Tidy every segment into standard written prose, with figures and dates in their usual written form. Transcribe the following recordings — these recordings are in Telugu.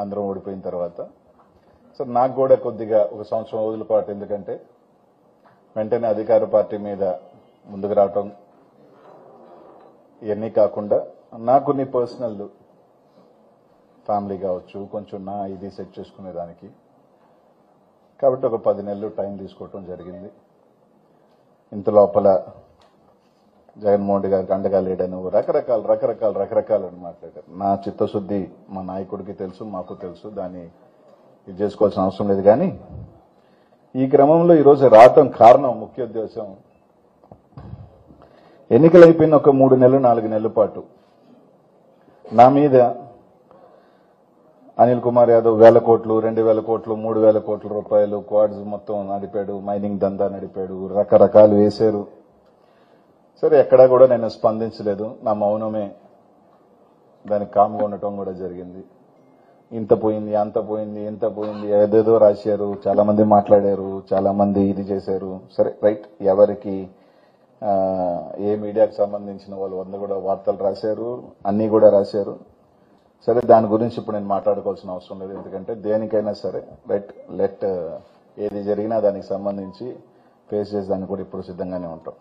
అందరం ఓడిపోయిన తర్వాత. సో నాకు కూడా కొద్దిగా ఒక సంవత్సరం రోజుల పాటు, ఎందుకంటే వెంటనే అధికార పార్టీ మీద ముందుకు రావటం ఇవన్నీ కాకుండా నాకు కొన్ని పర్సనల్ ఫ్యామిలీ కావచ్చు, కొంచెం నా ఇది సెట్ చేసుకునేదానికి, కాబట్టి ఒక 10 నెలలు టైం తీసుకోవటం జరిగింది. ఇంత లోపల జగన్మోహన్ రెడ్డి గారికి అండగా లేడని రకరకాలు అని మాట్లాడారు. నా చిత్తశుద్ధి మా నాయకుడికి తెలుసు, మాకు తెలుసు, దాన్ని ఇది చేసుకోవాల్సిన అవసరం లేదు. కానీ ఈ క్రమంలో ఈరోజు రావటం కారణం, ముఖ్య ఉద్దేశం, ఎన్నికలు అయిపోయిన ఒక 3 నెలలు 4 నెలల పాటు నా మీద అనిల్ కుమార్ యాదవ్ 1000 కోట్లు, 2000 కోట్లు, 3000 కోట్ల రూపాయలు క్వాడ్స్ మొత్తం నడిపాడు, మైనింగ్ దందా నడిపాడు, రకరకాలు వేశారు. సరే, ఎక్కడా కూడా నేను స్పందించలేదు. నా మౌనమే దానికి కామ్గా ఉండటం కూడా జరిగింది. ఇంత పోయింది, అంత పోయింది, ఎంత పోయింది, ఏదేదో రాశారు, చాలా మంది మాట్లాడారు, చాలా మంది ఇది చేశారు. సరే, రైట్, ఎవరికి ఏ మీడియాకు సంబంధించిన వాళ్ళు 100 కూడా వార్తలు రాశారు, అన్నీ కూడా రాశారు. సరే, దాని గురించి ఇప్పుడు నేను మాట్లాడుకోవాల్సిన అవసరం లేదు. ఎందుకంటే దేనికైనా సరే రైట్, ఏది జరిగినా దానికి సంబంధించి ఫేస్ చేసేదాన్ని కూడా ఇప్పుడు సిద్ధంగానే ఉంటాం.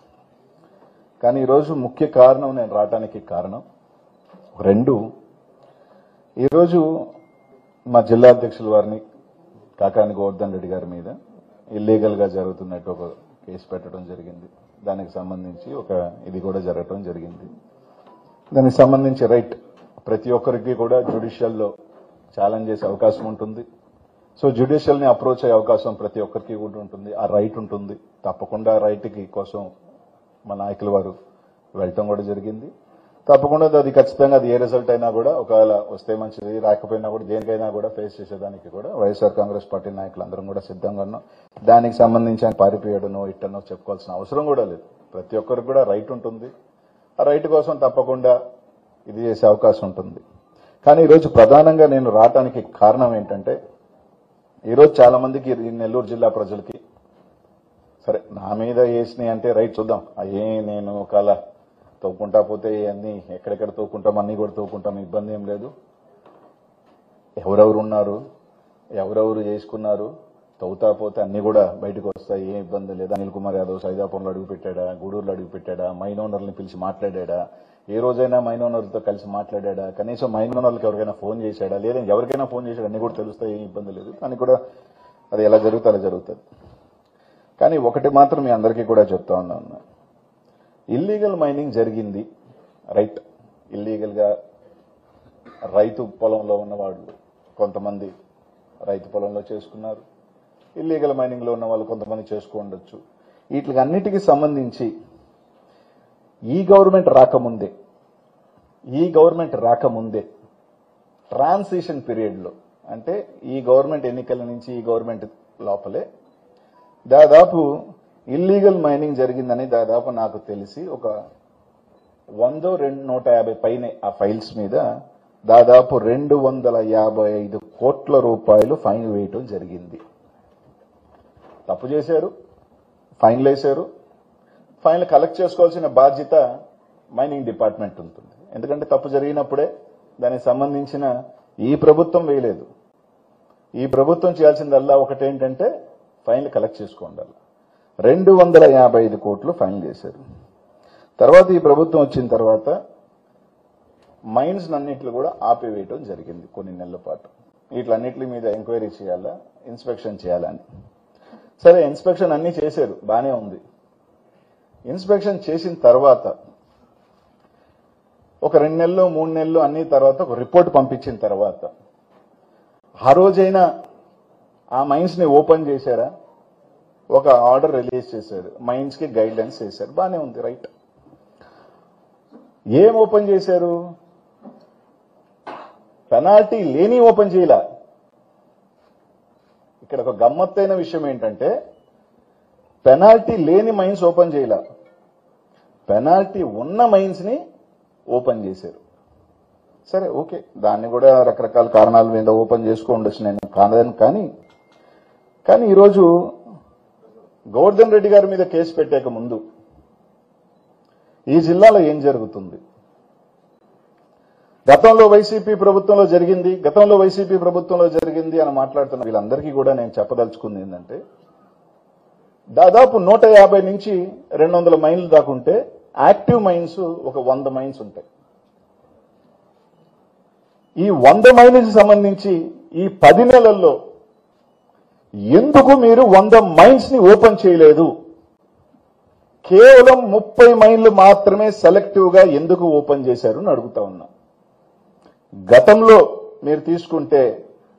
కానీ ఈరోజు ముఖ్య కారణం, నేను రావడానికి కారణం 2. ఈరోజు మా జిల్లా అధ్యక్షుల వారిని కాకాని గోవర్ధన్ రెడ్డి గారి మీద ఇల్లీగల్ గా జరుగుతున్నట్టు ఒక కేసు పెట్టడం జరిగింది. దానికి సంబంధించి ఒక ఇది కూడా జరగటం జరిగింది. దానికి సంబంధించి రైట్, ప్రతి ఒక్కరికి కూడా జ్యుడిషియల్లో ఛాలెంజ్ చేసే అవకాశం ఉంటుంది. సో జ్యుడిషియల్ ని అప్రోచ్ అయ్యే అవకాశం ప్రతి ఒక్కరికి కూడా ఉంటుంది, ఆ రైట్ ఉంటుంది. తప్పకుండా ఆ రైట్ కి కోసం మా నాయకుల వారు వెళ్ళటం కూడా జరిగింది. తప్పకుండా అది ఖచ్చితంగా అది ఏ రిజల్ట్ అయినా కూడా, ఒకవేళ వస్తే మంచిది, రాకపోయినా కూడా దేనికైనా కూడా ఫేస్ చేసేదానికి కూడా వైఎస్ఆర్ కాంగ్రెస్ పార్టీ నాయకులందరం కూడా సిద్ధంగా ఉన్నాం. దానికి సంబంధించి ఆయన పారిపోయాడనో ఇట్టనో చెప్పుకోవాల్సిన అవసరం కూడా లేదు. ప్రతి ఒక్కరికి కూడా రైట్ ఉంటుంది. ఆ రైట్ కోసం తప్పకుండా ఇది చేసే అవకాశం ఉంటుంది. కానీ ఈరోజు ప్రధానంగా నేను రావటానికి కారణం ఏంటంటే, ఈరోజు చాలా మందికి ఈ నెల్లూరు జిల్లా ప్రజలకి సరే నా మీద వేసినాయి అంటే రైట్, చూద్దాం అయ్యే, నేను ఒకవేళ తవ్వుకుంటా పోతే అన్ని ఎక్కడెక్కడ తవ్వుకుంటాం, అన్ని కూడా తవ్వుకుంటాం, ఇబ్బంది ఏం లేదు. ఎవరెవరు ఉన్నారు, ఎవరెవరు చేసుకున్నారు, తవ్వుతా పోతే అన్ని కూడా బయటకు వస్తాయి, ఏం ఇబ్బంది లేదు. అనిల్ కుమార్ యాదవ్ సైదాపురంలో అడుగు పెట్టాడా, గూడూరులో అడుగు పెట్టాడా, మైన్ ఓనర్ని పిలిచి మాట్లాడా, ఏ రోజైనా మైన్ ఓనర్తో కలిసి మాట్లాడా, కనీసం మైన్ ఓనర్లకు ఎవరికైనా ఫోన్ చేశాడా, లేదా ఎవరికైనా ఫోన్ చేశాడా, అన్ని కూడా తెలుస్తాయి, ఏం ఇబ్బంది లేదు. కానీ కూడా అది ఎలా జరుగుతుంది అలా జరుగుతుంది. కానీ ఒకటి మాత్రం మీ అందరికీ కూడా చెప్తా ఉన్నాను, ఇల్లీగల్ మైనింగ్ జరిగింది రైట్. ఇల్లీగల్ గా రైతు పొలంలో ఉన్నవాళ్ళు కొంతమంది రైతు పొలంలో చేసుకున్నారు, ఇల్లీగల్ మైనింగ్ లో ఉన్న వాళ్ళు కొంతమంది చేసుకోండొచ్చు. వీటికి అన్నిటికీ సంబంధించి ఈ గవర్నమెంట్ రాకముందే ట్రాన్సిషన్ పీరియడ్ లో, అంటే ఈ గవర్నమెంట్ ఎన్నికల నుంచి ఈ గవర్నమెంట్ లోపలే దాదాపు ఇల్లీగల్ మైనింగ్ జరిగిందని దాదాపు నాకు తెలిసి ఒక 100-150 పైనే ఆ ఫైల్స్ మీద దాదాపు 255 కోట్ల రూపాయలు ఫైన్ వేయటం జరిగింది. తప్పు చేశారు, ఫైన్లు వేశారు. ఫైన్లు కలెక్ట్ చేసుకోవాల్సిన బాధ్యత మైనింగ్ డిపార్ట్మెంట్ ఉంటుంది. ఎందుకంటే తప్పు జరిగినప్పుడే దానికి సంబంధించిన ఈ ప్రభుత్వం వేయలేదు. ఈ ప్రభుత్వం చేయాల్సిందల్లా ఒకటేంటంటే ఫైన్లు కలెక్ట్ చేసుకోండాలి. 255 కోట్లు ఫైన్ చేశారు. తర్వాత ఈ ప్రభుత్వం వచ్చిన తర్వాత మైన్స్ అన్నింటిలో కూడా ఆపివేయటం జరిగింది కొన్ని నెలల పాటు. వీటిలన్నింటి మీద ఎంక్వైరీ చేయాలా, ఇన్స్పెక్షన్ చేయాలని. సరే, ఇన్స్పెక్షన్ అన్ని చేశారు, బానే ఉంది. ఇన్స్పెక్షన్ చేసిన తర్వాత ఒక 2 నెలలు 3 నెలలు అన్ని తర్వాత ఒక రిపోర్ట్ పంపించిన తర్వాత ఆ రోజైనా ఆ మైన్స్ ని ఓపెన్ చేశారా, ఒక ఆర్డర్ రిలీజ్ చేశారు, మైన్స్ కి గైడ్ లైన్స్ చేశారు, బానే ఉంది రైట్. ఏం ఓపెన్ చేశారు, పెనాల్టీ లేని ఓపెన్ చేయలా. ఇక్కడ ఒక గమ్మత్తైన విషయం ఏంటంటే, పెనాల్టీ లేని మైన్స్ ఓపెన్ చేయలా, పెనాల్టీ ఉన్న మైన్స్ ని ఓపెన్ చేశారు. సరే, ఓకే, దాన్ని కూడా రకరకాల కారణాల మీద ఓపెన్ చేసుకోండొచ్చు, నేను కాదని. కానీ ఈరోజు గోవర్ధన్ రెడ్డి గారి మీద కేసు పెట్టాక ముందు ఈ జిల్లాలో ఏం జరుగుతుంది, గతంలో వైసీపీ ప్రభుత్వంలో జరిగింది అని మాట్లాడుతున్న వీళ్ళందరికీ కూడా నేను చెప్పదలుచుకుంది ఏంటంటే దాదాపు 150 నుంచి 200 మైన్లు దాకుంటే యాక్టివ్ మైన్స్ ఒక 100 మైన్స్ ఉంటాయి. ఈ 100 మైన్స్ సంబంధించి ఈ 10 నెలల్లో ఎందుకు మీరు 100 మైన్స్ ని ఓపెన్ చేయలేదు? కేవలం 30 మైన్లు మాత్రమే సెలెక్టివ్ గా ఎందుకు ఓపెన్ చేశారు అని అడుగుతా ఉన్నా. గతంలో మీరు తీసుకుంటే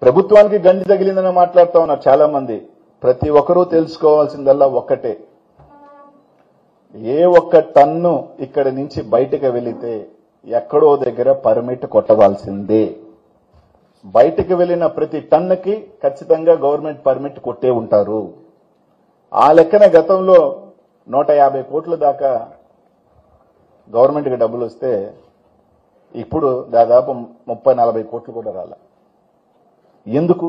ప్రభుత్వానికి గండి తగిలిందని మాట్లాడుతూ ఉన్నారు చాలా మంది. ప్రతి ఒక్కరూ తెలుసుకోవాల్సిందల్లా ఒక్కటే, ఏ ఒక్క టన్ను ఇక్కడి నుంచి బయటకు వెళితే ఎక్కడో దగ్గర పర్మిట్ కొట్టవలసిందే. బయటకు వెళ్లిన ప్రతి టన్నుకి ఖచ్చితంగా గవర్నమెంట్ పర్మిట్ కొట్టే ఉంటారు. ఆ లెక్కన గతంలో 150 కోట్ల దాకా గవర్నమెంట్కి డబ్బులు వస్తే ఇప్పుడు దాదాపు 30-40 కోట్లు కూడా రాల. ఎందుకు?